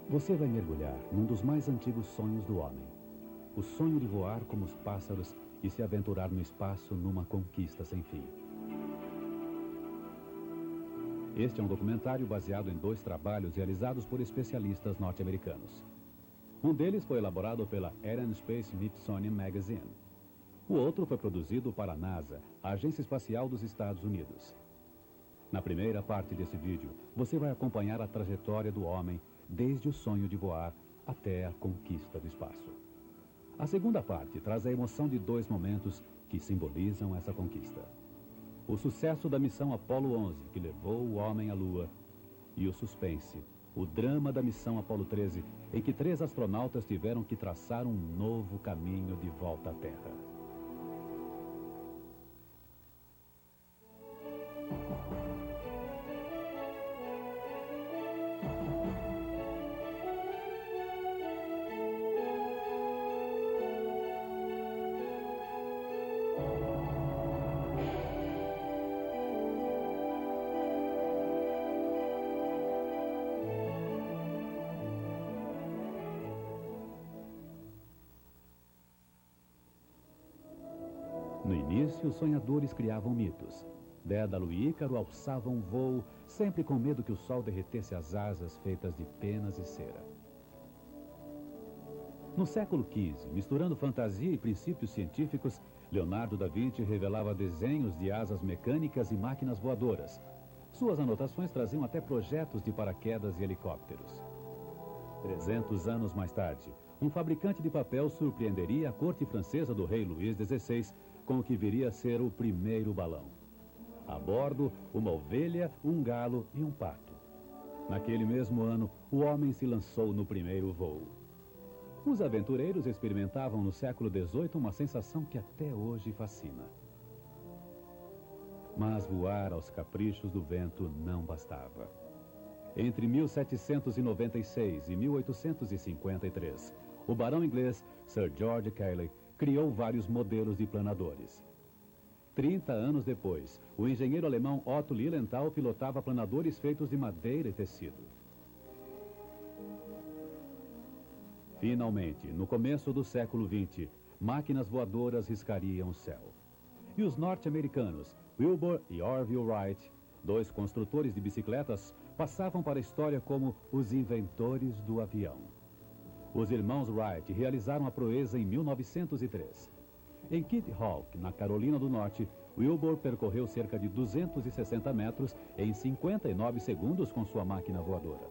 Você vai mergulhar num dos mais antigos sonhos do homem. O sonho de voar como os pássaros e se aventurar no espaço numa conquista sem fim. Este é um documentário baseado em 2 trabalhos realizados por especialistas norte-americanos. Um deles foi elaborado pela Air and Space Smithsonian Magazine. O outro foi produzido para a NASA, a Agência Espacial dos Estados Unidos. Na primeira parte desse vídeo, você vai acompanhar a trajetória do homem desde o sonho de voar até a conquista do espaço. A segunda parte traz a emoção de 2 momentos que simbolizam essa conquista. O sucesso da missão Apollo 11, que levou o homem à Lua, e o suspense, o drama da missão Apollo 13, em que 3 astronautas tiveram que traçar um novo caminho de volta à Terra. No início, os sonhadores criavam mitos. Dédalo e Ícaro alçavam voo, sempre com medo que o sol derretesse as asas feitas de penas e cera. No século XV, misturando fantasia e princípios científicos, Leonardo da Vinci revelava desenhos de asas mecânicas e máquinas voadoras. Suas anotações traziam até projetos de paraquedas e helicópteros. 300 anos mais tarde, um fabricante de papel surpreenderia a corte francesa do rei Luís XVI com o que viria a ser o primeiro balão. A bordo, uma ovelha, um galo e um pato. Naquele mesmo ano, o homem se lançou no primeiro voo. Os aventureiros experimentavam no século XVIII uma sensação que até hoje fascina. Mas voar aos caprichos do vento não bastava. Entre 1796 e 1853, o barão inglês Sir George Cayley criou vários modelos de planadores. 30 anos depois, o engenheiro alemão Otto Lilienthal pilotava planadores feitos de madeira e tecido. Finalmente, no começo do século XX, máquinas voadoras riscariam o céu. E os norte-americanos, Wilbur e Orville Wright, 2 construtores de bicicletas, passavam para a história como os inventores do avião. Os irmãos Wright realizaram a proeza em 1903. Em Kitty Hawk, na Carolina do Norte, Wilbur percorreu cerca de 260 metros em 59 segundos com sua máquina voadora.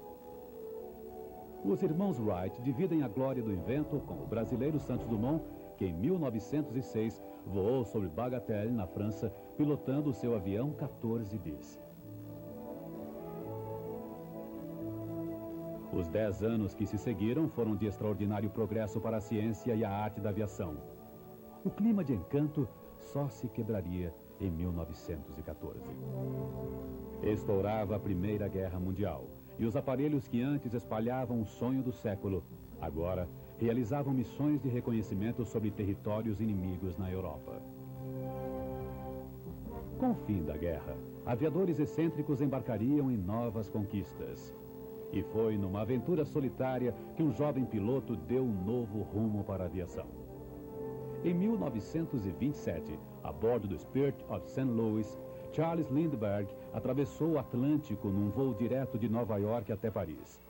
Os irmãos Wright dividem a glória do invento com o brasileiro Santos Dumont, que em 1906 voou sobre Bagatelle, na França, pilotando o seu avião 14 bis. Os 10 anos que se seguiram foram de extraordinário progresso para a ciência e a arte da aviação. O clima de encanto só se quebraria em 1914. Estourava a Primeira Guerra Mundial e os aparelhos que antes espalhavam o sonho do século, agora realizavam missões de reconhecimento sobre territórios inimigos na Europa. Com o fim da guerra, aviadores excêntricos embarcariam em novas conquistas. E foi numa aventura solitária que um jovem piloto deu um novo rumo para a aviação. Em 1927, a bordo do Spirit of St. Louis, Charles Lindbergh atravessou o Atlântico num voo direto de Nova York até Paris.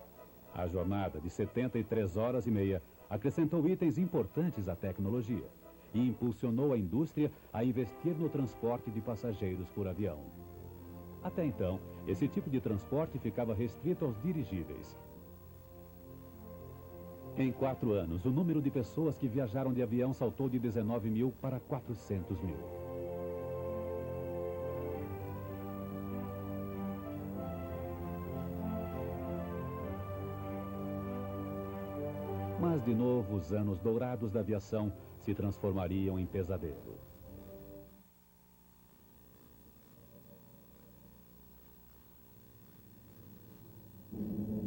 A jornada de 73 horas e meia acrescentou itens importantes à tecnologia e impulsionou a indústria a investir no transporte de passageiros por avião. Até então, esse tipo de transporte ficava restrito aos dirigíveis. Em 4 anos, o número de pessoas que viajaram de avião saltou de 19 mil para 400 mil. Mas, de novo, os anos dourados da aviação se transformariam em pesadelo.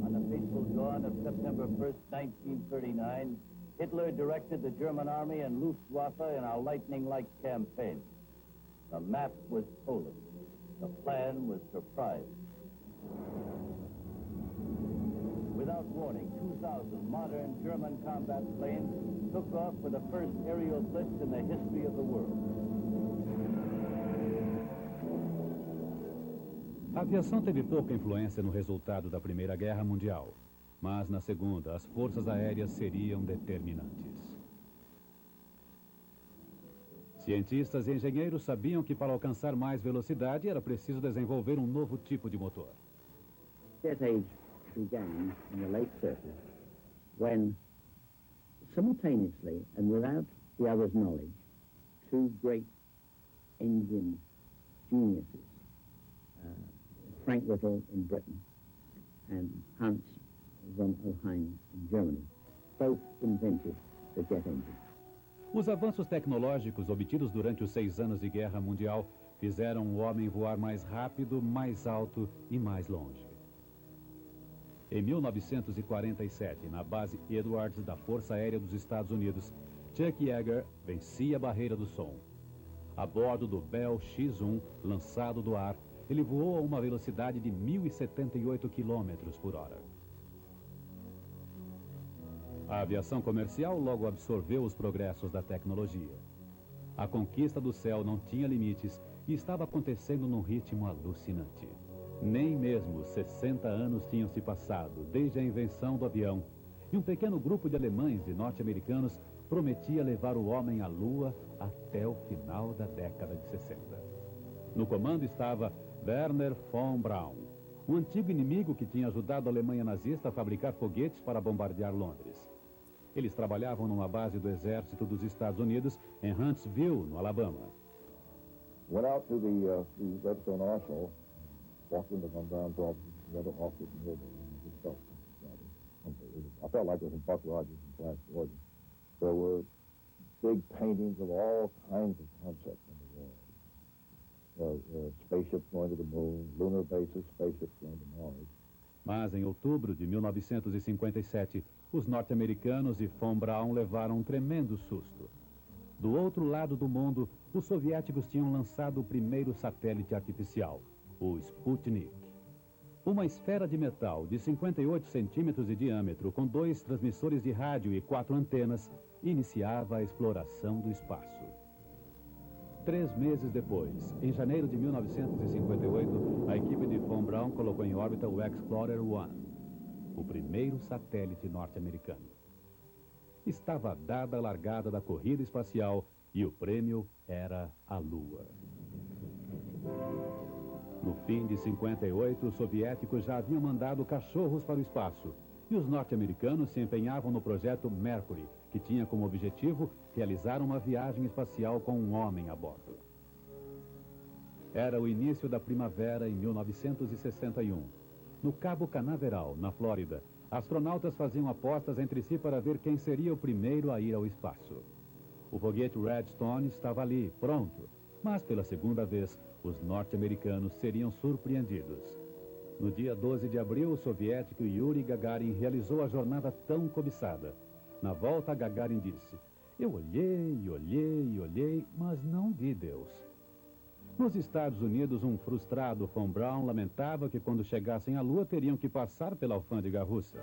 On the fateful dawn of September 1st, 1939, Hitler directed the German army and Luftwaffe in a lightning-like campaign. The map was Poland. The plan was surprise. Without without warning, 2,000 modern German combat planes took off for the first aerial blitz in the history of the world. A aviação teve pouca influência no resultado da Primeira Guerra Mundial, mas na Segunda, as forças aéreas seriam determinantes. Cientistas e engenheiros sabiam que para alcançar mais velocidade era preciso desenvolver um novo tipo de motor. Jet age began in the late 30s when, simultaneously and without the other's knowledge, two great engine geniuses, Frank Whittle in Britain and Hans von Oheim in Germany, both invented the jet engine. Os avanços tecnológicos obtidos durante os 6 anos de Guerra Mundial fizeram o homem voar mais rápido, mais alto e mais longe. Em 1947, na base Edwards da Força Aérea dos Estados Unidos, Chuck Yeager vencia a barreira do som. A bordo do Bell X-1, lançado do ar, ele voou a uma velocidade de 1.078 km por hora. A aviação comercial logo absorveu os progressos da tecnologia. A conquista do céu não tinha limites e estava acontecendo num ritmo alucinante. Nem mesmo 60 anos tinham se passado desde a invenção do avião, e um pequeno grupo de alemães e norte-americanos prometia levar o homem à Lua até o final da década de 60. No comando estava Wernher von Braun, um antigo inimigo que tinha ajudado a Alemanha nazista a fabricar foguetes para bombardear Londres. Eles trabalhavam numa base do exército dos Estados Unidos em Huntsville, no Alabama. Went out to the Redstone Arsenal, walked into von Braun's office, the other office in here, and just felt I felt like it was in Buck Rogers in Flash Gordon. There were big paintings of all kinds of concepts on the wall. Spaceships going to the moon, lunar bases, spaceships going to Mars. Mas em outubro de 1957, os norte-americanos e von Braun levaram um tremendo susto. Do outro lado do mundo, os soviéticos tinham lançado o primeiro satélite artificial, o Sputnik. Uma esfera de metal de 58 centímetros de diâmetro, com 2 transmissores de rádio e 4 antenas, iniciava a exploração do espaço. 3 meses depois, em janeiro de 1958, a equipe de von Braun colocou em órbita o Explorer 1, o primeiro satélite norte-americano. Estava dada a largada da corrida espacial e o prêmio era a Lua. No fim de 58, os soviéticos já haviam mandado cachorros para o espaço e os norte-americanos se empenhavam no projeto Mercury, que tinha como objetivo realizar uma viagem espacial com um homem a bordo. Era o início da primavera em 1961. No Cabo Canaveral, na Flórida, astronautas faziam apostas entre si para ver quem seria o primeiro a ir ao espaço. O foguete Redstone estava ali, pronto, mas pela segunda vez, os norte-americanos seriam surpreendidos. No dia 12 de abril, o soviético Yuri Gagarin realizou a jornada tão cobiçada. Na volta, Gagarin disse: "Eu olhei, olhei, olhei, mas não vi Deus." Nos Estados Unidos, um frustrado von Braun lamentava que quando chegassem à Lua teriam que passar pela alfândega russa.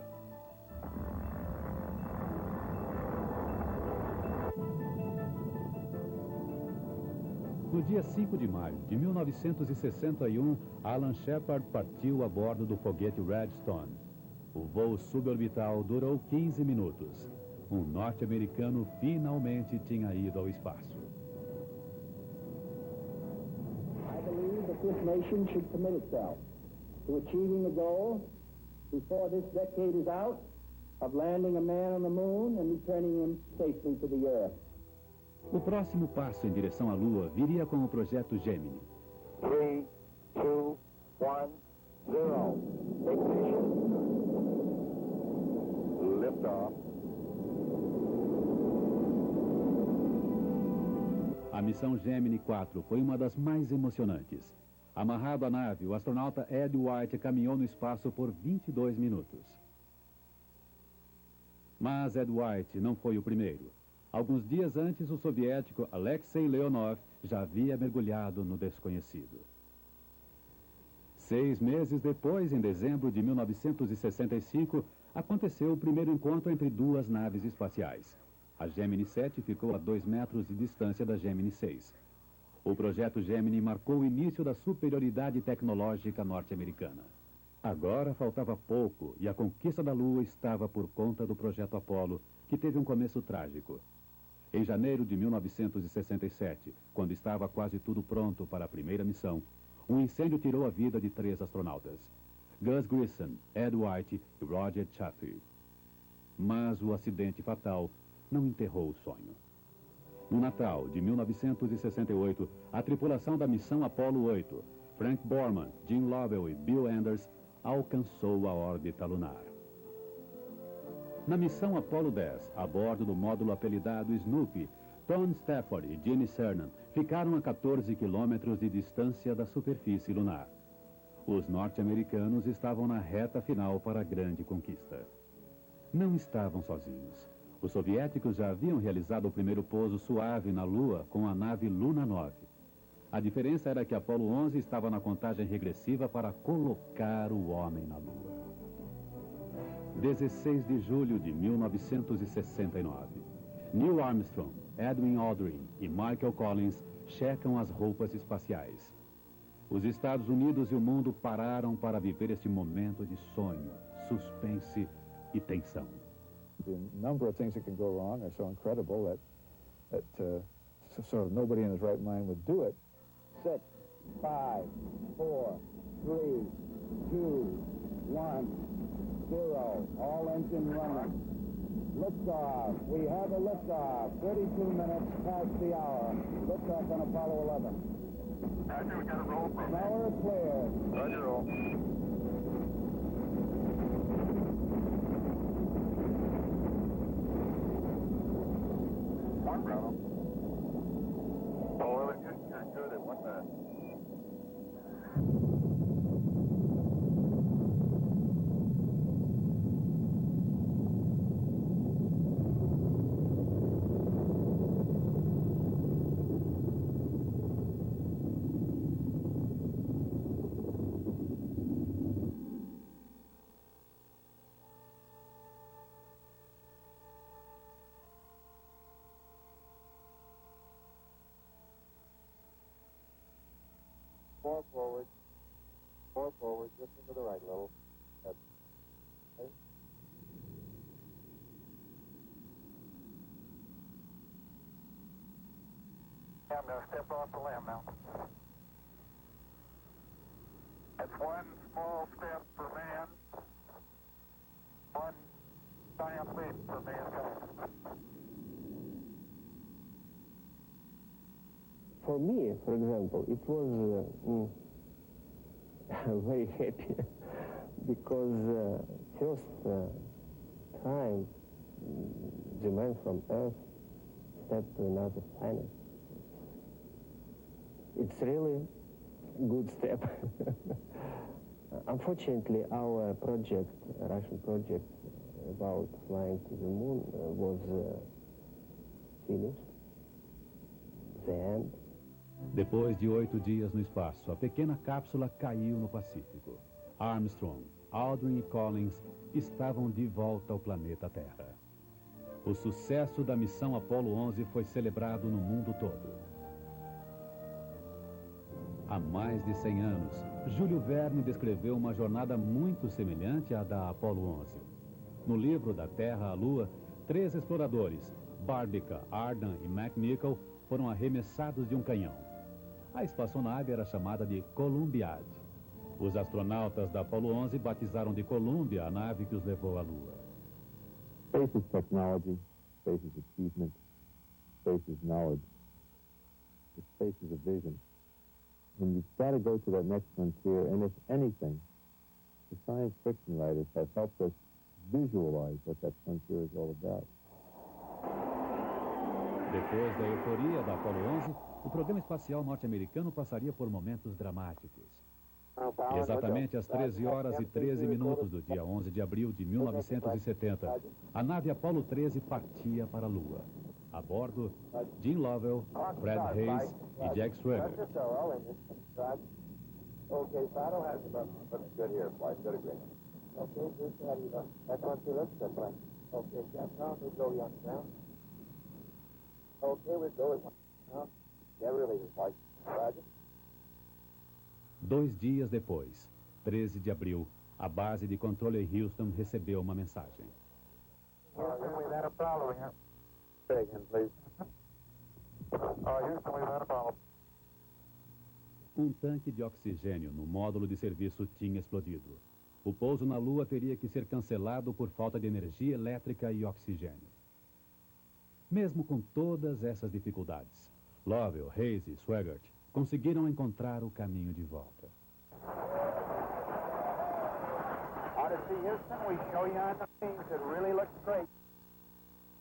No dia 5 de maio de 1961, Alan Shepard partiu a bordo do foguete Redstone. O voo suborbital durou 15 minutos. Um norte-americano finalmente tinha ido ao espaço. I believe that this nation should commit itself to achieving the goal, before this decade is out, of landing a man on the moon and returning him safely to the Earth. O próximo passo em direção à Lua viria com o projeto Gemini. 3, 2, 1, 0. Ignition. Liftoff. A missão Gemini 4 foi uma das mais emocionantes. Amarrado à nave, o astronauta Ed White caminhou no espaço por 22 minutos. Mas Ed White não foi o primeiro. Alguns dias antes, o soviético Alexei Leonov já havia mergulhado no desconhecido. 6 meses depois, em dezembro de 1965, aconteceu o primeiro encontro entre duas naves espaciais. A Gemini 7 ficou a 2 metros de distância da Gemini 6. O projeto Gemini marcou o início da superioridade tecnológica norte-americana. Agora faltava pouco e a conquista da Lua estava por conta do projeto Apollo, que teve um começo trágico. Em janeiro de 1967, quando estava quase tudo pronto para a primeira missão, um incêndio tirou a vida de 3 astronautas: Gus Grissom, Ed White e Roger Chaffee. Mas o acidente fatal não enterrou o sonho. No Natal de 1968, a tripulação da missão Apollo 8, Frank Borman, Jim Lovell e Bill Anders, alcançou a órbita lunar. Na missão Apollo 10, a bordo do módulo apelidado Snoopy, Tom Stafford e Gene Cernan ficaram a 14 quilômetros de distância da superfície lunar. Os norte-americanos estavam na reta final para a grande conquista. Não estavam sozinhos. Os soviéticos já haviam realizado o primeiro pouso suave na Lua com a nave Luna 9. A diferença era que Apollo 11 estava na contagem regressiva para colocar o homem na Lua. 16 de julho de 1969. Neil Armstrong, Edwin Aldrin e Michael Collins checam as roupas espaciais. Os Estados Unidos e o mundo pararam para viver este momento de sonho, suspense e tensão. The number of things that can go wrong are so incredible that sort of nobody in his right mind would do it. 6, 5, 4, 3, 2, 1, 0. All engine running. Liftoff. We have a liftoff. 32 minutes past the hour. Liftoff on Apollo 11. Roger, we got a roll from Tower clear. Roger, roll. One, Bravo. Oh, well, you're good at 1 minute. Four forward, just into the right a little. That's okay. I'm going to step off the limb now. That's one small step for man, one giant leap for mankind. For me, for example, it was very happy because first time the man from Earth stepped to another planet. It's really a good step. Unfortunately, our project, Russian project about flying to the moon was finished. The end. Depois de 8 dias no espaço, a pequena cápsula caiu no Pacífico. Armstrong, Aldrin e Collins estavam de volta ao planeta Terra. O sucesso da missão Apollo 11 foi celebrado no mundo todo. Há mais de 100 anos, Júlio Verne descreveu uma jornada muito semelhante à da Apollo 11. No livro Da Terra à Lua, 3 exploradores, Barbica, Ardan e McNichol, foram arremessados de um canhão. A espaçonave era chamada de Columbiad. Os astronautas da Apollo 11 batizaram de Columbia a nave que os levou à Lua. Space is technology, space is achievement, space is knowledge, space is a vision. And you've got to go to that next frontier, and if anything, the science fiction writers have helped us visualize what that frontier is all about. Depois da euforia da Apollo 11, o programa espacial norte-americano passaria por momentos dramáticos. Exatamente às 13 horas e 13 minutos do dia 11 de abril de 1970, a nave Apollo 13 partia para a Lua. A bordo, Jim Lovell, Fred Hayes e Jack Swigert. Okay, so I don't have to look, but it's good here, Flight. Good agree. Okay, good. How do you look? That's what you look, that's right. Okay, Captain, now we go, young man. Okay, we go. Yeah, really, Flight. Roger. 2 dias depois, 13 de abril, a base de controle em Houston recebeu uma mensagem. Houston, we've had a problem here. Say again, please. Houston, we've had a problem. Um tanque de oxigênio no módulo de serviço tinha explodido. O pouso na Lua teria que ser cancelado por falta de energia elétrica e oxigênio. Mesmo com todas essas dificuldades, Lovell, Hayes e Swaggart conseguiram encontrar o caminho de volta. Odyssey, Houston, we show you on the things that really look great.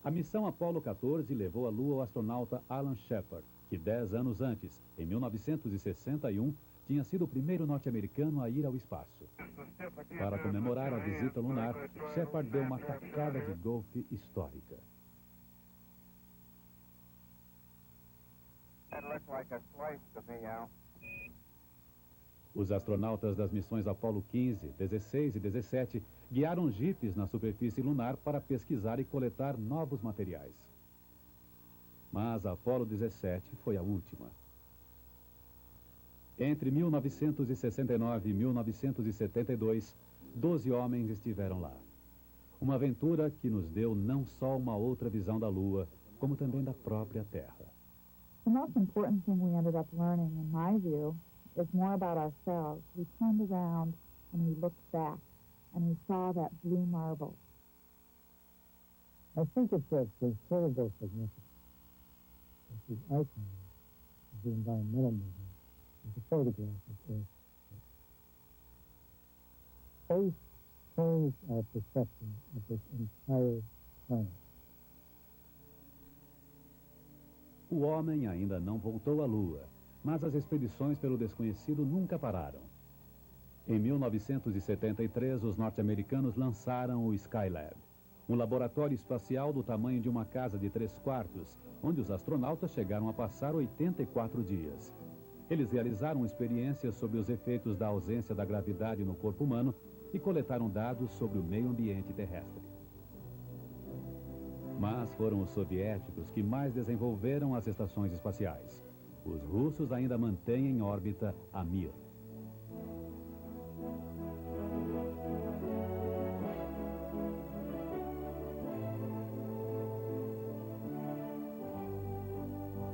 A missão Apollo 14 levou à Lua o astronauta Alan Shepard, que 10 anos antes, em 1961, tinha sido o primeiro norte-americano a ir ao espaço. Para comemorar a visita lunar, Shepard deu uma tacada de golfe histórica. That looks like a slice to me, Al. Os astronautas das missões Apollo 15, 16 e 17 guiaram jipes na superfície lunar para pesquisar e coletar novos materiais. Mas a Apollo 17 foi a última. Entre 1969 e 1972, 12 homens estiveram lá. Uma aventura que nos deu não só uma outra visão da Lua, como também da própria Terra. The most important thing we ended up learning, in my view, is more about ourselves. We turned around and we looked back and we saw that blue marble. I think it's of considerable significance that the icon of the environmental movement is a photograph of Earth. Space changed our perception of this entire planet. O homem ainda não voltou à Lua, mas as expedições pelo desconhecido nunca pararam. Em 1973, os norte-americanos lançaram o Skylab, um laboratório espacial do tamanho de uma casa de 3 quartos, onde os astronautas chegaram a passar 84 dias. Eles realizaram experiências sobre os efeitos da ausência da gravidade no corpo humano e coletaram dados sobre o meio ambiente terrestre. Mas foram os soviéticos que mais desenvolveram as estações espaciais. Os russos ainda mantêm em órbita a Mir.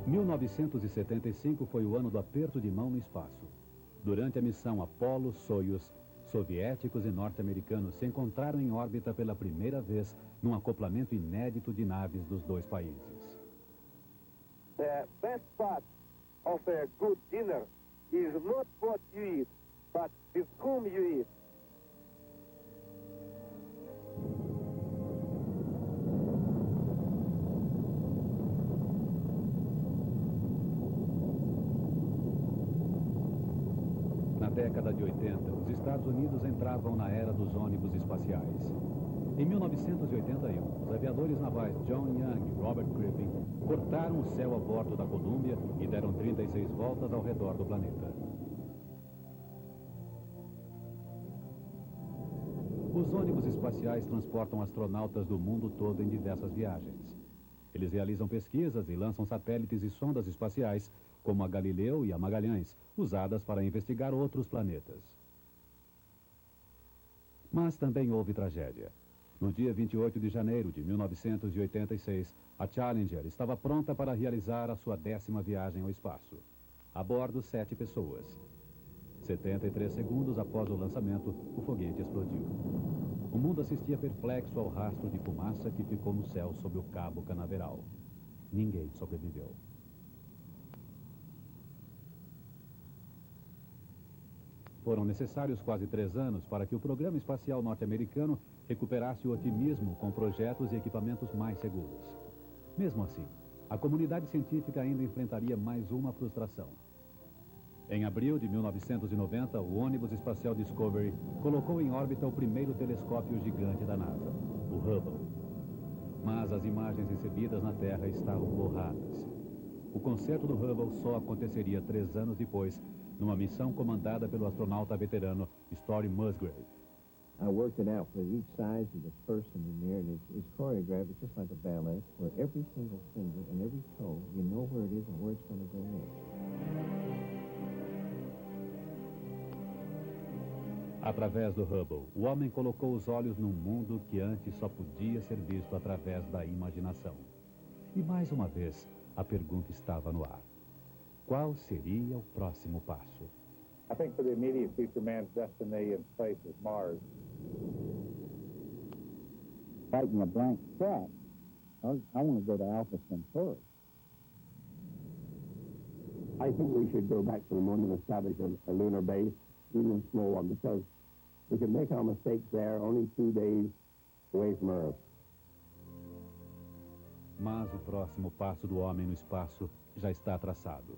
Em 1975 foi o ano do aperto de mão no espaço. Durante a missão Apollo-Soyuz, soviéticos e norte-americanos se encontraram em órbita pela primeira vez num acoplamento inédito de naves dos dois países. The best part of a good dinner is not what you eat, but with whom you eat. Na década de 80, os Estados Unidos entravam na era dos ônibus espaciais. Em 1981, os aviadores navais John Young e Robert Crippen cortaram o céu a bordo da Columbia e deram 36 voltas ao redor do planeta. Os ônibus espaciais transportam astronautas do mundo todo em diversas viagens. Eles realizam pesquisas e lançam satélites e sondas espaciais, como a Galileu e a Magalhães, usadas para investigar outros planetas. Mas também houve tragédia. No dia 28 de janeiro de 1986, a Challenger estava pronta para realizar a sua 10ª viagem ao espaço. A bordo, 7 pessoas. 73 segundos após o lançamento, o foguete explodiu. O mundo assistia perplexo ao rastro de fumaça que ficou no céu sob o Cabo Canaveral. Ninguém sobreviveu. Foram necessários quase 3 anos para que o programa espacial norte-americano recuperasse o otimismo com projetos e equipamentos mais seguros. Mesmo assim, a comunidade científica ainda enfrentaria mais uma frustração. Em abril de 1990, o ônibus espacial Discovery colocou em órbita o primeiro telescópio gigante da NASA, o Hubble. Mas as imagens recebidas na Terra estavam borradas. O concerto do Hubble só aconteceria 3 anos depois, numa missão comandada pelo astronauta veterano Story Musgrave. I worked it out for each size of the person in there, and it's choreographed. It's just like a ballet, where every single finger and every toe, you know where it is and where it's going to go next. Através do Hubble, o homem colocou os olhos num mundo que antes só podia ser visto através da imaginação. E mais uma vez, a pergunta estava no ar. Qual seria o próximo passo? I think for the immediate future, man's destiny in space is Mars. Fighting a blank check. I want to go to Alpha Centauri. I think we should go back to the moon and establish a lunar base, even a small one, because we can make our mistakes there only 2 days away from Earth. Mas o próximo passo do homem no espaço já está traçado.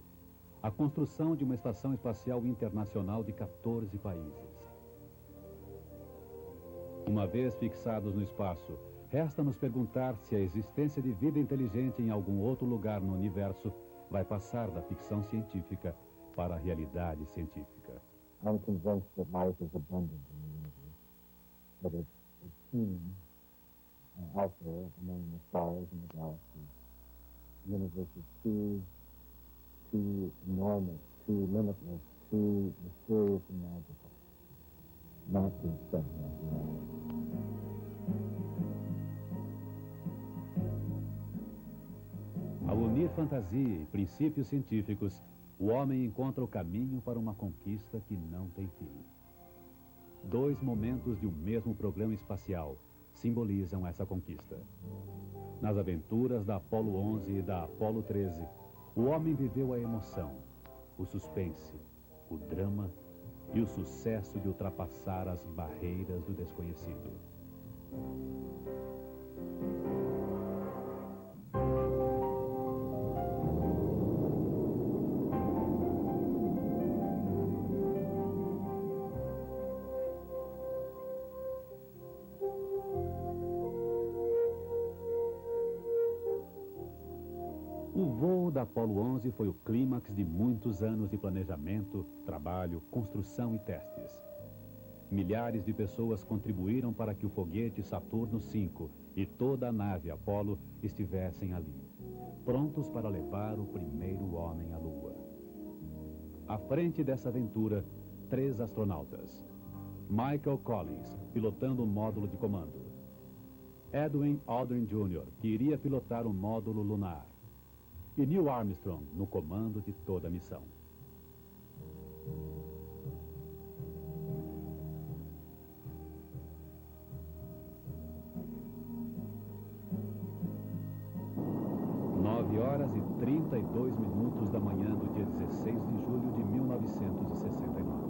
A construção de uma estação espacial internacional de 14 países. Uma vez fixados no espaço, resta nos perguntar se a existência de vida inteligente em algum outro lugar no universo vai passar da ficção científica para a realidade científica. I'm convinced that life is abundant in the universe, that it's teeming out there among the stars and the galaxies. The universe is too enormous, too limitless, too mysterious and magical not to expect that. Ao unir fantasia e princípios científicos, o homem encontra o caminho para uma conquista que não tem fim. 2 momentos de um mesmo programa espacial simbolizam essa conquista. Nas aventuras da Apollo 11 e da Apollo 13, o homem viveu a emoção, o suspense, o drama e o sucesso de ultrapassar as barreiras do desconhecido. O voo da Apollo 11 foi o clímax de muitos anos de planejamento, trabalho, construção e testes. Milhares de pessoas contribuíram para que o foguete Saturno V e toda a nave Apollo estivessem ali, prontos para levar o primeiro homem à Lua. À frente dessa aventura, 3 astronautas. Michael Collins, pilotando o módulo de comando. Edwin Aldrin Jr., que iria pilotar o módulo lunar. E Neil Armstrong no comando de toda a missão. Horas e 32 minutos da manhã do dia 16 de julho de 1969.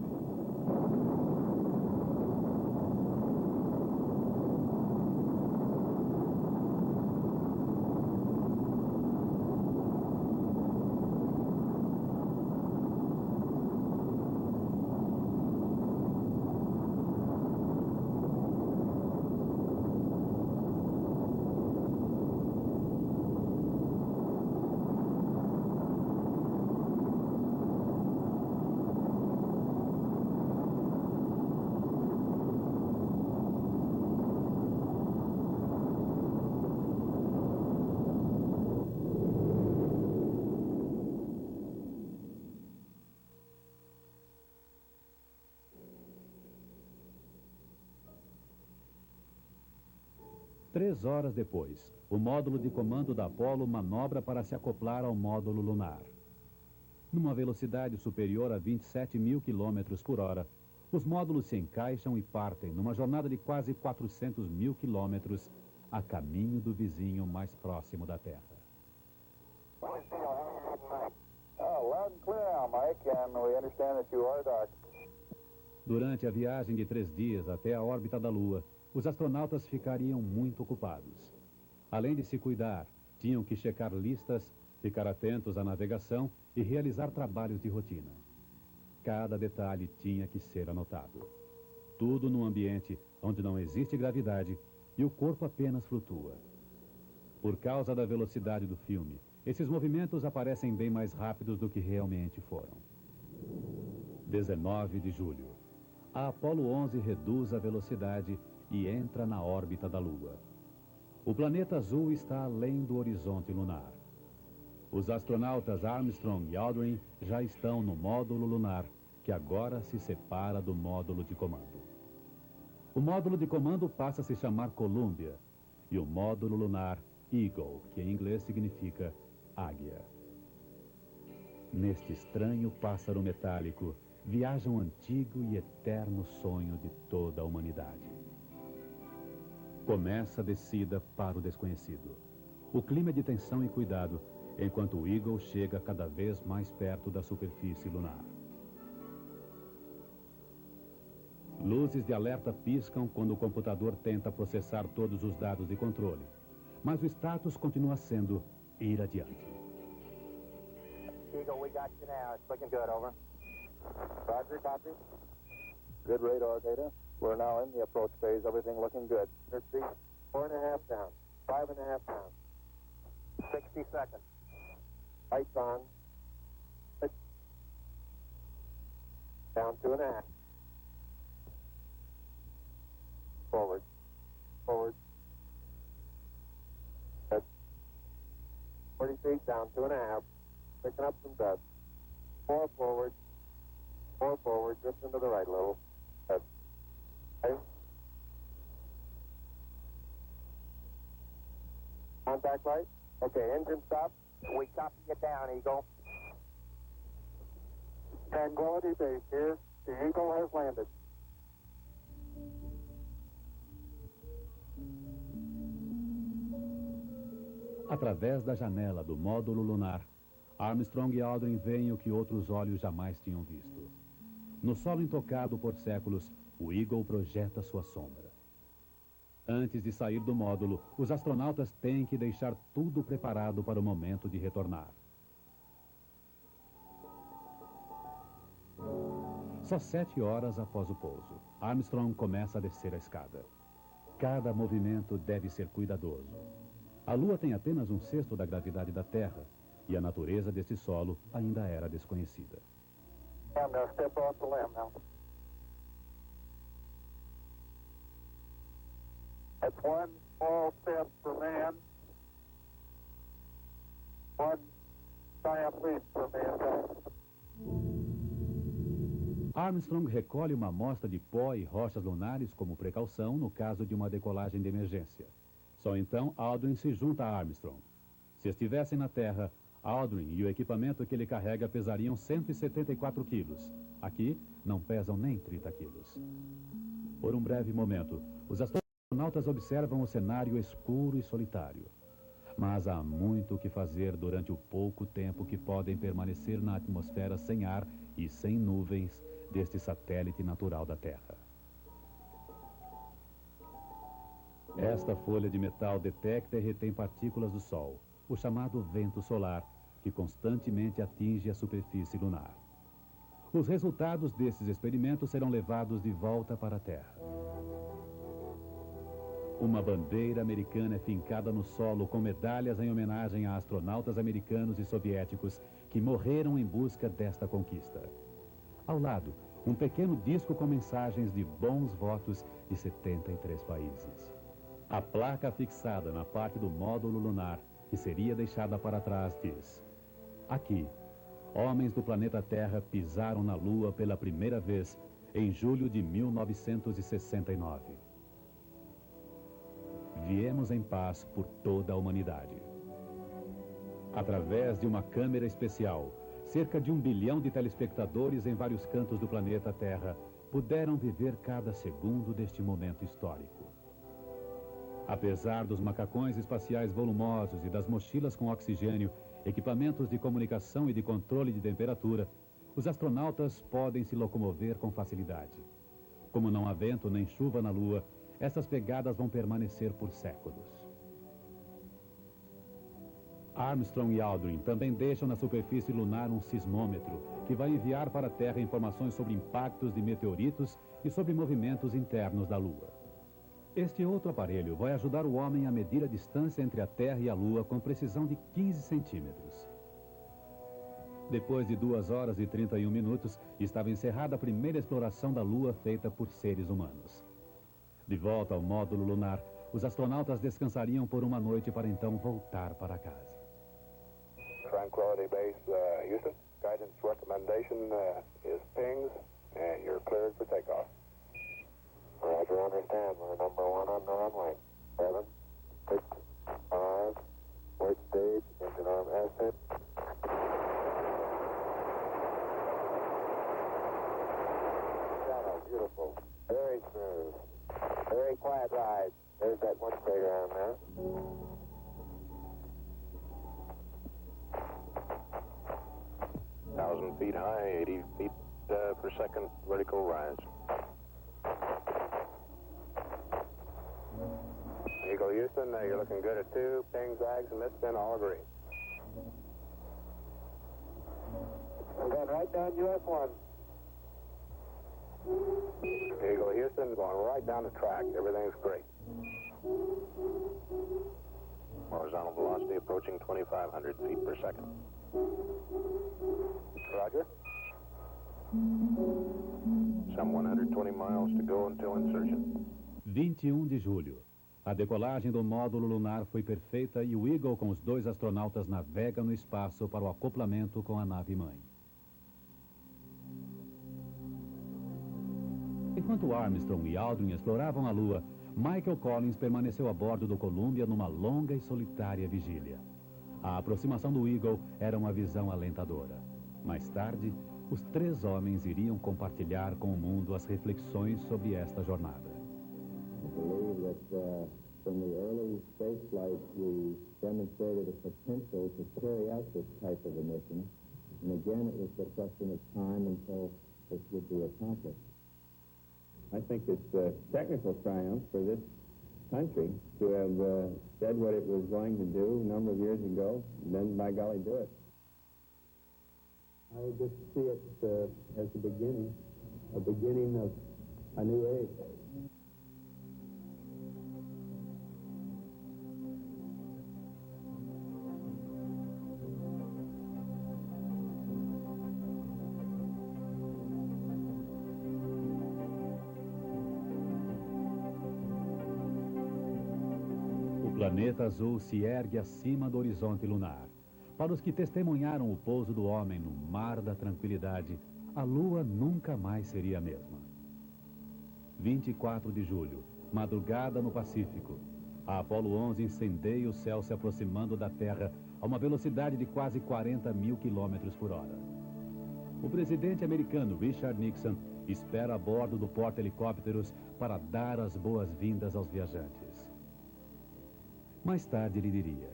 Três horas depois, o módulo de comando da Apollo manobra para se acoplar ao módulo lunar. Numa velocidade superior a 27.000 km por hora, os módulos se encaixam e partem numa jornada de quase 400.000 km a caminho do vizinho mais próximo da Terra. Durante a viagem de 3 dias até a órbita da Lua, os astronautas ficariam muito ocupados. Além de se cuidar, tinham que checar listas, ficar atentos à navegação e realizar trabalhos de rotina. Cada detalhe tinha que ser anotado. Tudo num ambiente onde não existe gravidade e o corpo apenas flutua. Por causa da velocidade do filme, esses movimentos aparecem bem mais rápidos do que realmente foram. 19 de julho. A Apollo 11 reduz a velocidade e entra na órbita da Lua. O planeta azul está além do horizonte lunar. Os astronautas Armstrong e Aldrin já estão no módulo lunar, que agora se separa do módulo de comando. O módulo de comando passa a se chamar Columbia e o módulo lunar Eagle, que em inglês significa águia. Neste estranho pássaro metálico, viaja um antigo e eterno sonho de toda a humanidade. Começa a descida para o desconhecido. O clima é de tensão e cuidado, enquanto o Eagle chega cada vez mais perto da superfície lunar. Luzes de alerta piscam quando o computador tenta processar todos os dados de controle, mas o status continua sendo ir adiante. Eagle, we got you now. It's looking good, over. Roger, copy. Good radar data. We're now in the approach phase. Everything looking good. 100 feet, 4.5 down, 5.5 down. 60 seconds. Lights on. Down 2.5. Forward. Forward. Good. 40 feet down 2.5. Picking up some dust. 4 forward. 4 forward. Just into the right a little. Good. Okay. Contact light. Okay, engine stop. We copy you down, Eagle. Tranquility Base here. The Eagle has landed. Através da janela do módulo lunar, Armstrong e Aldrin veem o que outros olhos jamais tinham visto. No solo intocado por séculos, o Eagle projeta sua sombra. Antes de sair do módulo, os astronautas têm que deixar tudo preparado para o momento de retornar. Só 7 horas após o pouso, Armstrong começa a descer a escada. Cada movimento deve ser cuidadoso. A Lua tem apenas 1/6 da gravidade da Terra, e a natureza desse solo ainda era desconhecida. Step off the limb now. That's one small step for man, one giant leap for mankind. Armstrong recolhe uma amostra de pó e rochas lunares como precaução no caso de uma decolagem de emergência. Só então Aldrin se junta a Armstrong. Se estivessem na Terra, Aldrin e o equipamento que ele carrega pesariam 174 quilos. Aqui, não pesam nem 30 quilos. Por um breve momento, os astronautas observam o cenário escuro e solitário. Mas há muito o que fazer durante o pouco tempo que podem permanecer na atmosfera sem ar e sem nuvens deste satélite natural da Terra. Esta folha de metal detecta e retém partículas do Sol, o chamado vento solar, que constantemente atinge a superfície lunar. Os resultados desses experimentos serão levados de volta para a Terra. Uma bandeira americana é fincada no solo com medalhas em homenagem a astronautas americanos e soviéticos que morreram em busca desta conquista. Ao lado, um pequeno disco com mensagens de bons votos de 73 países. A placa fixada na parte do módulo lunar, que seria deixada para trás, diz: aqui, homens do planeta Terra pisaram na Lua pela primeira vez em julho de 1969. Viemos em paz por toda a humanidade. Através de uma câmera especial, cerca de 1 bilhão de telespectadores em vários cantos do planeta Terra puderam viver cada segundo deste momento histórico. Apesar dos macacões espaciais volumosos e das mochilas com oxigênio, equipamentos de comunicação e de controle de temperatura, os astronautas podem se locomover com facilidade. Como não há vento nem chuva na Lua, essas pegadas vão permanecer por séculos. Armstrong e Aldrin também deixam na superfície lunar um sismômetro, que vai enviar para a Terra informações sobre impactos de meteoritos e sobre movimentos internos da Lua. Este outro aparelho vai ajudar o homem a medir a distância entre a Terra e a Lua com precisão de 15 centímetros. Depois de 2 horas e 31 minutos, estava encerrada a primeira exploração da Lua feita por seres humanos. De volta ao módulo lunar, os astronautas descansariam por uma noite para então voltar para casa. Tranquility Base, Houston. Guidance recommendation is pings, and you're cleared for takeoff. Roger, understand. We're number 1 on the runway. 7, 6, 5, wait stage, engine arm ascent. Beautiful. Very smooth. Very quiet ride. There's that one straight around there. 1,000 feet high, 80 feet per second vertical rise. Eagle Houston, you're looking good at 2. Ping, zags, and misspin all agree. We're going right down US-1. Eagle Houston, going right down the track. Everything's great. Horizontal velocity approaching 2,500 feet per second. Roger. Some 120 miles to go until insertion. 21 de julho. A decolagem do módulo lunar foi perfeita e o Eagle com os 2 astronautas navega no espaço para o acoplamento com a nave-mãe. Enquanto Armstrong e Aldrin exploravam a Lua, Michael Collins permaneceu a bordo do Columbia numa longa e solitária vigília. A aproximação do Eagle era uma visão alentadora. Mais tarde, os 3 homens iriam compartilhar com o mundo as reflexões sobre esta jornada. I believe that from the early space flight we demonstrated a potential to carry out this type of a mission. And again, it was a question of time until this would be accomplished. I think it's a technical triumph for this country to have said what it was going to do a number of years ago, and then, by golly, do it. I just see it as a beginning of a new age. O planeta azul se ergue acima do horizonte lunar. Para os que testemunharam o pouso do homem no mar da tranquilidade, a Lua nunca mais seria a mesma. 24 de julho, madrugada no Pacífico. A Apollo 11 incendeia o céu se aproximando da Terra a uma velocidade de quase 40 mil quilômetros por hora. O presidente americano Richard Nixon espera a bordo do porta-helicópteros para dar as boas-vindas aos viajantes. Mais tarde ele diria: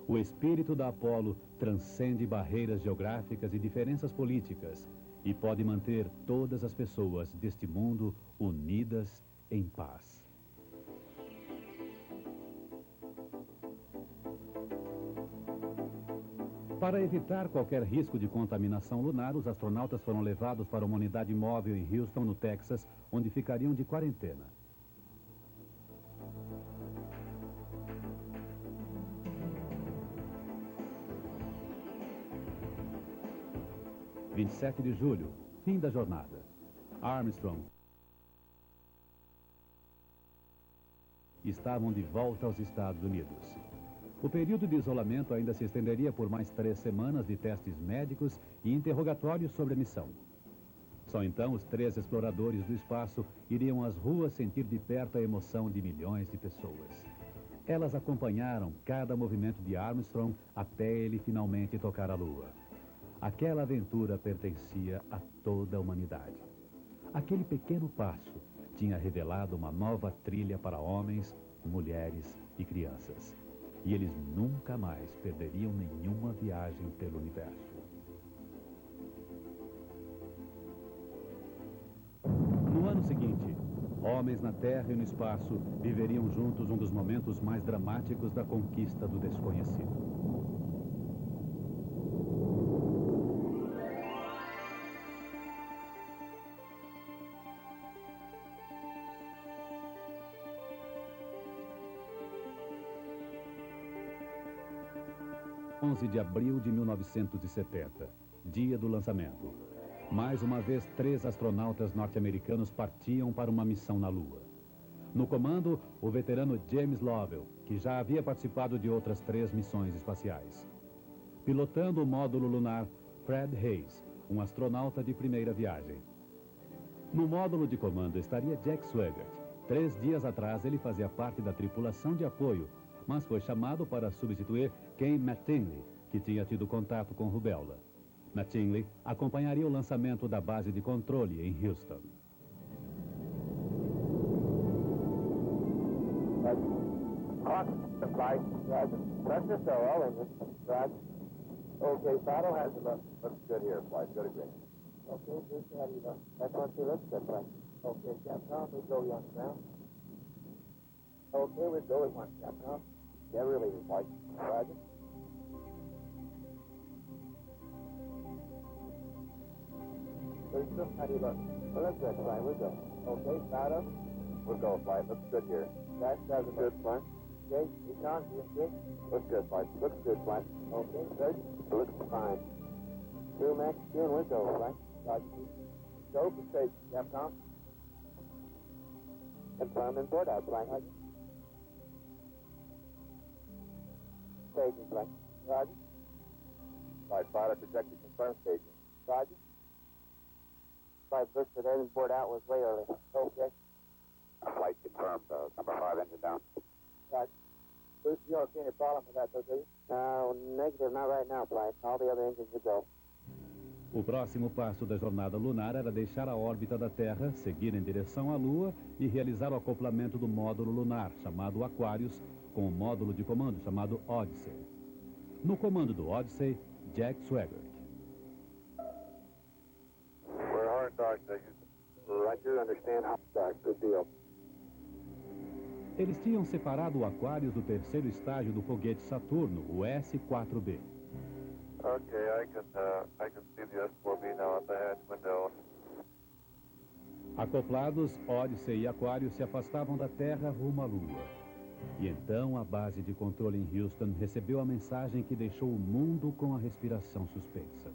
o espírito da Apollo transcende barreiras geográficas e diferenças políticas e pode manter todas as pessoas deste mundo unidas em paz. Para evitar qualquer risco de contaminação lunar, os astronautas foram levados para uma unidade móvel em Houston, no Texas, onde ficariam de quarentena. – 27 de julho, fim da jornada. Armstrong estavam de volta aos Estados Unidos. O período de isolamento ainda se estenderia por mais 3 semanas de testes médicos e interrogatórios sobre a missão. Só então os 3 exploradores do espaço iriam às ruas sentir de perto a emoção de milhões de pessoas. Elas acompanharam cada movimento de Armstrong até ele finalmente tocar a Lua. Aquela aventura pertencia a toda a humanidade. Aquele pequeno passo tinha revelado uma nova trilha para homens, mulheres e crianças. E eles nunca mais perderiam nenhuma viagem pelo universo. No ano seguinte, homens na Terra e no espaço viveriam juntos um dos momentos mais dramáticos da conquista do desconhecido. De abril de 1970. dia do lançamento. Mais uma vez, 3 astronautas norte-americanos partiam para uma missão na Lua. No comando, o veterano James Lovell, que já havia participado de outras 3 missões espaciais. Pilotando o módulo lunar, Fred Hayes, um astronauta de primeira viagem. No módulo de comando estaria Jack Swigert. 3 dias atrás, ele fazia parte da tripulação de apoio, mas foi chamado para substituir Ken Mattingly, que tinha tido contato com rubéola. Mattingly acompanharia o lançamento da base de controle em Houston. Pressure so well, engine. Roger. Okay, throttle has it. Looks good here, flight. Good agree. Okay, good. How do you look? That's what you look good, flight. Okay, Capcom, we go young now. Okay, we go at once, Capcom. Yeah, really, flight. Roger. Lisa, how do you look? Well, that's good, flight. We go. Okay, throttle. We'll go, flight. Looks good here. That does a good, flight. Okay, Econ, good. Looks good, flight. Looks good, flight. Okay, good. Looks fine. 2 Max 10, we'll go, flight. Roger. Go for station, Capcom. Confirm and board out, flight. Roger. Staging, flight. Roger. Flight, pilot projected confirm staging. Roger. Flight, first for there and board out was way early. Okay. Flight confirmed, number 5 engine down. Roger. Bruce, you don't see any problem with that, though, do you? Negative, not right now, flight. All the other engines will go. O próximo passo da jornada lunar era deixar a órbita da Terra, seguir em direção à Lua e realizar o acoplamento do módulo lunar, chamado Aquarius, com o módulo de comando, chamado Odyssey. No comando do Odyssey, Jack Swigert. We're hard dark, Roger, understand how dark. Good deal. Eles tinham separado o Aquarius do terceiro estágio do foguete Saturno, o S-4B. Okay, I can see the S-4B now at the hatch window. Acoplados, Odyssey e Aquarius se afastavam da Terra rumo à Lua. E então a base de controle em Houston recebeu a mensagem que deixou o mundo com a respiração suspensa.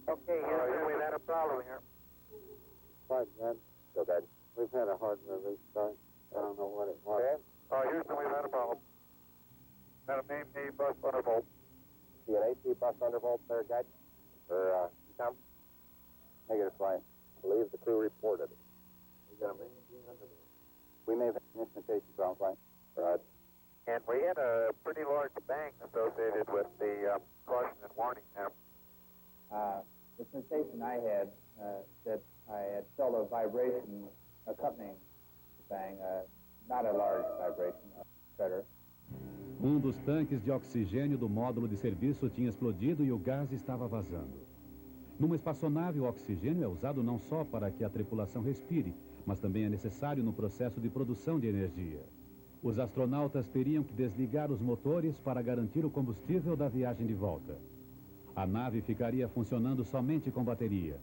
Okay, Houston, we've had a problem here. What, Dad? So, Dad, we've had a hard release start. I don't know what it was. Okay. Houston, we've had a problem. Had a main A bus undervolt. See an AC bus undervolt there, guide? Or, Tom? Negative, flight. I believe the crew reported it. We got a main B undervolt. We may have had an instrumentation problem, flight. Right. And we had a pretty large bang associated with the caution and warning there. The sensation I had, that I had felt a vibration accompanying the bang, not a large vibration, better. Um dos tanques de oxigênio do módulo de serviço tinha explodido e o gás estava vazando. Numa espaçonave, o oxigênio é usado não só para que a tripulação respire, mas também é necessário no processo de produção de energia. Os astronautas teriam que desligar os motores para garantir o combustível da viagem de volta. A nave ficaria funcionando somente com bateria.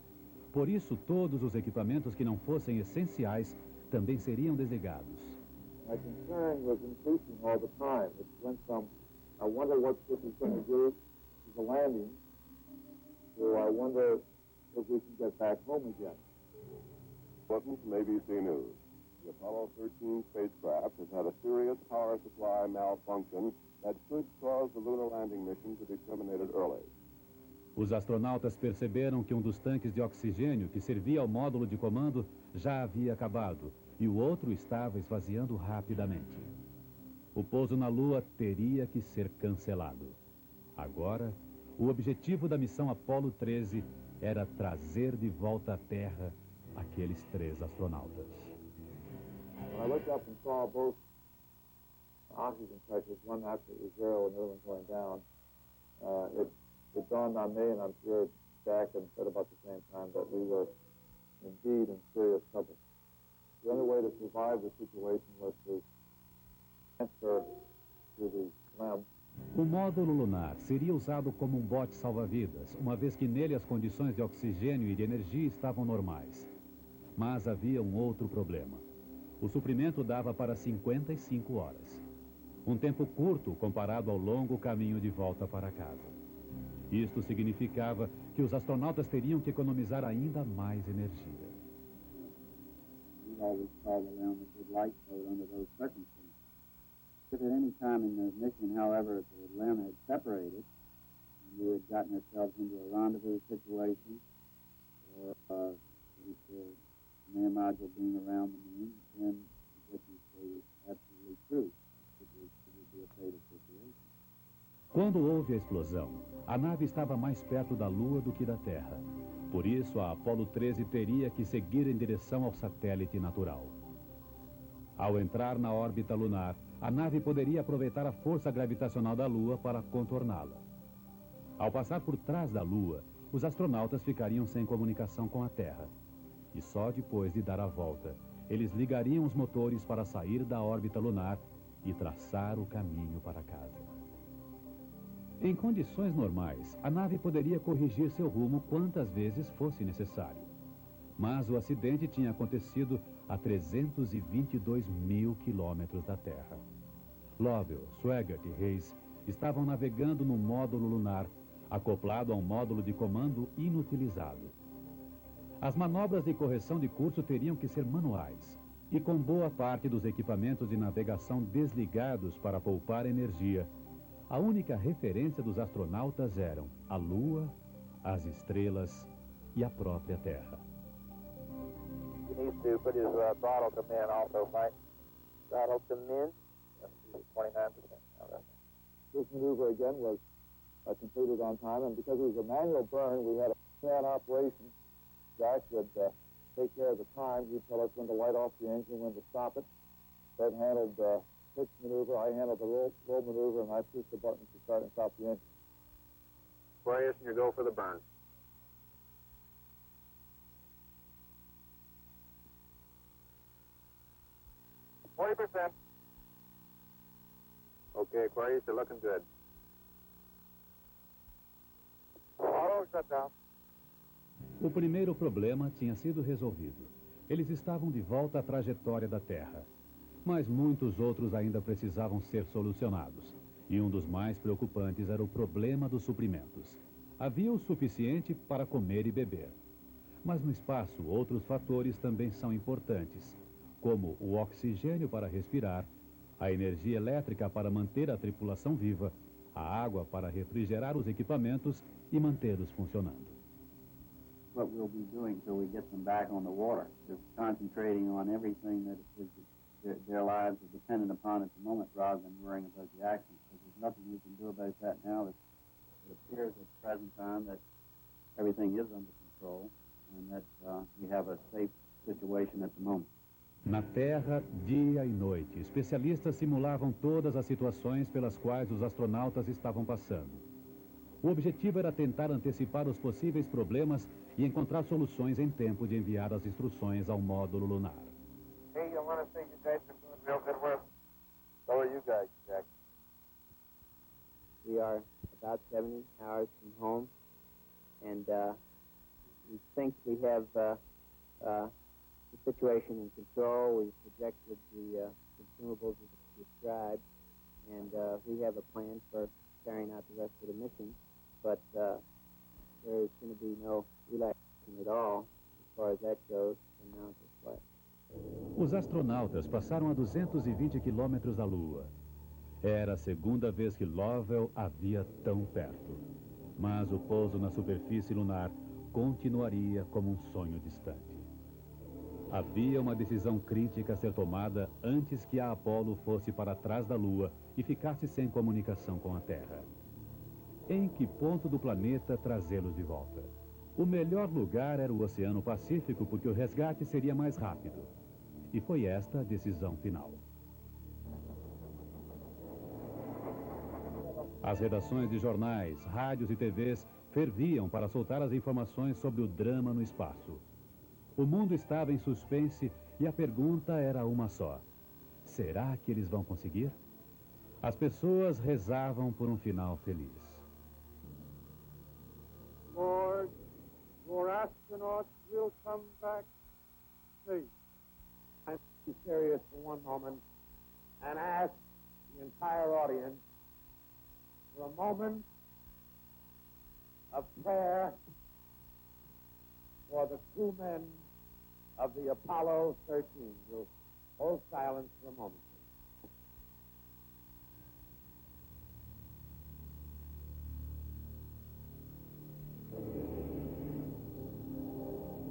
Por isso, todos os equipamentos que não fossem essenciais também seriam desligados. My concern was increasing all the time. It went from, I wonder what this is going to do to the landing, to I wonder if we can get back home again. Welcome from ABC News. The Apollo 13 spacecraft has had a serious power supply malfunction that could cause the lunar landing mission to be terminated early. Os astronautas perceberam que um dos tanques de oxigênio que servia ao módulo de comando já havia acabado e o outro estava esvaziando rapidamente. O pouso na Lua teria que ser cancelado. Agora, o objetivo da missão Apollo 13 era trazer de volta à Terra aqueles 3 astronautas. When I looked up and saw both oxygen pressures, one absolutely zero and the other one going down, it dawned on me, and I'm sure Jack and said about the same time, that we were indeed in serious trouble. The only way to survive the situation was to transfer to the LEM. O módulo lunar seria usado como um bote salva-vidas, uma vez que nele as condições de oxigênio e de energia estavam normais. Mas havia um outro problema. O suprimento dava para 55 horas. Um tempo curto comparado ao longo caminho de volta para casa. Isto significava que os astronautas teriam que economizar ainda mais energia. We always call the LEM a good lifeboat under those circumstances. If at any time in the mission, however, the LEM had separated, and we had gotten ourselves into a rendezvous situation, or the command module being around the moon, then what you say is absolutely true. It would be a fatal situation. Quando houve a explosão, a nave estava mais perto da Lua do que da Terra. Por isso, a Apollo 13 teria que seguir em direção ao satélite natural. Ao entrar na órbita lunar, a nave poderia aproveitar a força gravitacional da Lua para contorná-la. Ao passar por trás da Lua, os astronautas ficariam sem comunicação com a Terra. E só depois de dar a volta, eles ligariam os motores para sair da órbita lunar e traçar o caminho para casa. Em condições normais, a nave poderia corrigir seu rumo quantas vezes fosse necessário. Mas o acidente tinha acontecido a 322 mil quilômetros da Terra. Lovell, Swaggart e Hayes estavam navegando num módulo lunar, acoplado a um módulo de comando inutilizado. As manobras de correção de curso teriam que ser manuais, e com boa parte dos equipamentos de navegação desligados para poupar energia, a única referência dos astronautas eram a Lua, as estrelas e a própria Terra. He needs to put his throttle to min also, Mike. Throttle to min. That's 29%. This maneuver again was completed on time, and because it was a manual burn, we had a man operation. Jack would take care of the time. He'd tell us when to light off the engine, when to stop it. Fred handled the pitch maneuver, I handled the roll maneuver, and I pushed the button to start and stop the engine. Aquarius, and you go for the burn. %. Okay, Aquarius, you're looking good. Auto shutdown. O primeiro problema tinha sido resolvido. Eles estavam de volta à trajetória da Terra. Mas muitos outros ainda precisavam ser solucionados. E um dos mais preocupantes era o problema dos suprimentos. Havia o suficiente para comer e beber. Mas no espaço, outros fatores também são importantes, como o oxigênio para respirar, a energia elétrica para manter a tripulação viva, a água para refrigerar os equipamentos e mantê-los funcionando. What we'll be doing until we get them back on the water is concentrating on everything that is their lives are dependent upon at the moment rather than worrying about the accident, because there's nothing we can do about that now. It appears at the present time that everything is under control and that we have a safe situation at the moment. Na Terra, dia e noite, especialistas simulavam todas as situações pelas quais os astronautas estavam passando. O objetivo era tentar antecipar os possíveis problemas e encontrar soluções em tempo de enviar as instruções ao módulo lunar. Hey, I want to say you guys are doing real good work. So are you guys, Jack. We are about 70 hours from home, and we think we have the situation in control. We've projected the consumables as described, and we have a plan for carrying out the rest of the mission, but there is going to be no relaxation at all as far as that goes from now to flight. Os astronautas passaram a 220 quilômetros da Lua. Era a segunda vez que Lovell havia tão perto. Mas o pouso na superfície lunar continuaria como um sonho distante. Havia uma decisão crítica a ser tomada antes que a Apollo fosse para trás da Lua e ficasse sem comunicação com a Terra. Em que ponto do planeta trazê-los de volta? O melhor lugar era o Oceano Pacífico, porque o resgate seria mais rápido. E foi esta a decisão final. As redações de jornais, rádios e TVs ferviam para soltar as informações sobre o drama no espaço. O mundo estava em suspense e a pergunta era uma só: será que eles vão conseguir? As pessoas rezavam por um final feliz. Lord, your astronauts will come back safe. I'm serious for one moment and ask the entire audience for a moment of prayer for the crewmen of the Apollo 13. We'll hold silence for a moment.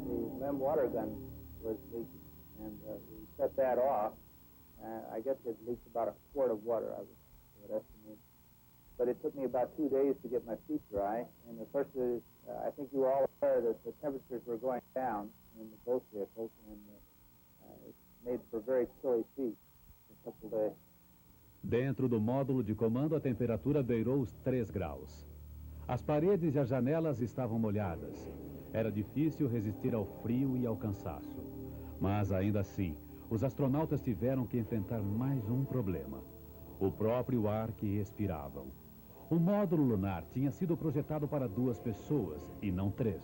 The LEM water gun was leaking, and we set that off. I guess it leaked about a quart of water, I would estimate. But it took me about 2 days to get my feet dry. And of course, I think you were all aware that the temperatures were going down in the both vehicles, and it made for very chilly feet for a couple of days. Dentro do módulo de comando, a temperatura beirou os 3 graus. As paredes e as janelas estavam molhadas. Era difícil resistir ao frio e ao cansaço. Mas, ainda assim, os astronautas tiveram que enfrentar mais um problema: o próprio ar que respiravam. O módulo lunar tinha sido projetado para 2 pessoas e não 3.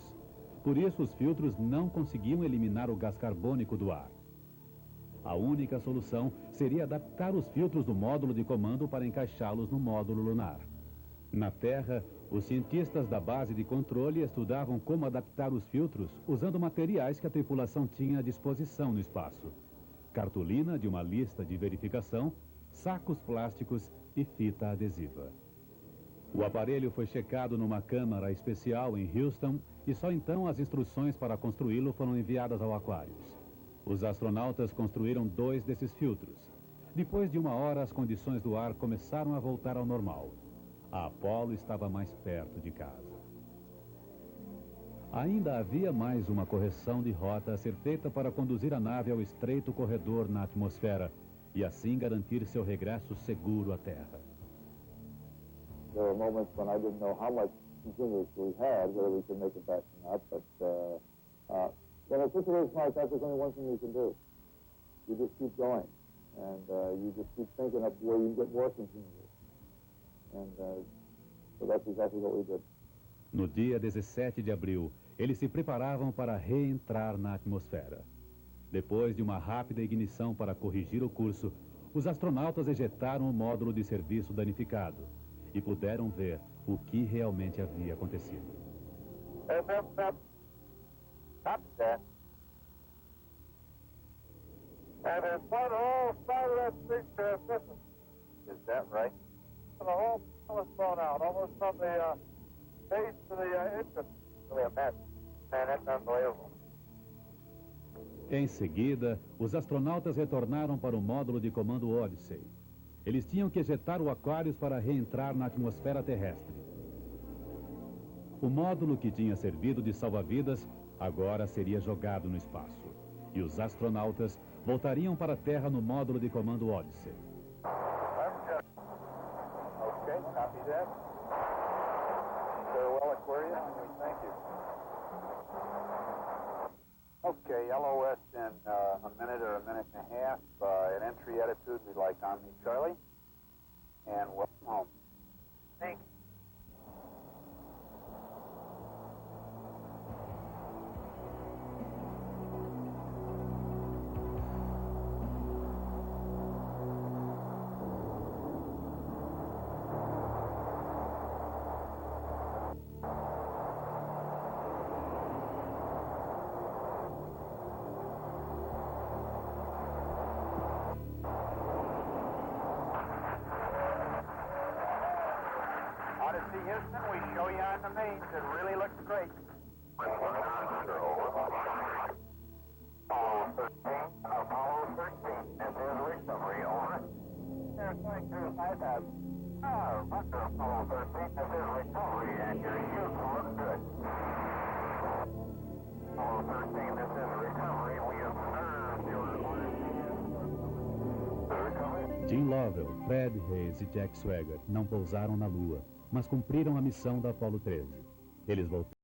Por isso, os filtros não conseguiam eliminar o gás carbônico do ar. A única solução seria adaptar os filtros do módulo de comando para encaixá-los no módulo lunar. Na Terra, os cientistas da base de controle estudavam como adaptar os filtros usando materiais que a tripulação tinha à disposição no espaço: cartolina de uma lista de verificação, sacos plásticos e fita adesiva. O aparelho foi checado numa câmara especial em Houston e só então as instruções para construí-lo foram enviadas ao Aquarius. Os astronautas construíram 2 desses filtros. Depois de 1 hora, as condições do ar começaram a voltar ao normal. A Apollo estava mais perto de casa. Ainda havia mais uma correção de rota a ser feita para conduzir a nave ao estreito corredor na atmosfera e assim garantir seu regresso seguro à Terra. There were moments when I didn't know how much continuous we had, whether we could make it back or not, but in a situation like that, there's only one thing you can do. You just keep going, and you just keep thinking of where you can get more continuous. And so that's exactly what we did. No dia 17 de abril, eles se preparavam para reentrar na atmosfera. Depois de uma rápida ignição para corrigir o curso, os astronautas ejetaram o módulo de serviço danificado e puderam ver o que realmente havia acontecido. Stop that. And it's one whole side of that big missing. Is that right? The whole was blown out, almost from the base to the engine. Really a mess. Man, that's unbelievable. Em seguida, os astronautas retornaram para o módulo de comando Odyssey. Eles tinham que ejetar o Aquarius para reentrar na atmosfera terrestre. O módulo que tinha servido de salva-vidas agora seria jogado no espaço. E os astronautas voltariam para a Terra no módulo de comando Odyssey. Okay, copy that. Very well, Aquarius. Thank you. Okay, LOS in a minute or a minute and a half. At entry attitude, we'd like Omni Charlie. And welcome home. Thanks. Houston, we show you on the mains. It really looks great. Apollo 13, this is recovery, over. Here's 225,000. Roger, Apollo 13, this is recovery, and your Houston looks good. Apollo 13, this is recovery. We observed your recovery. Jim Lovell, Fred Hayes e Jack Swigert não pousaram na Lua, mas cumpriram a missão da Apollo 13. Eles voltaram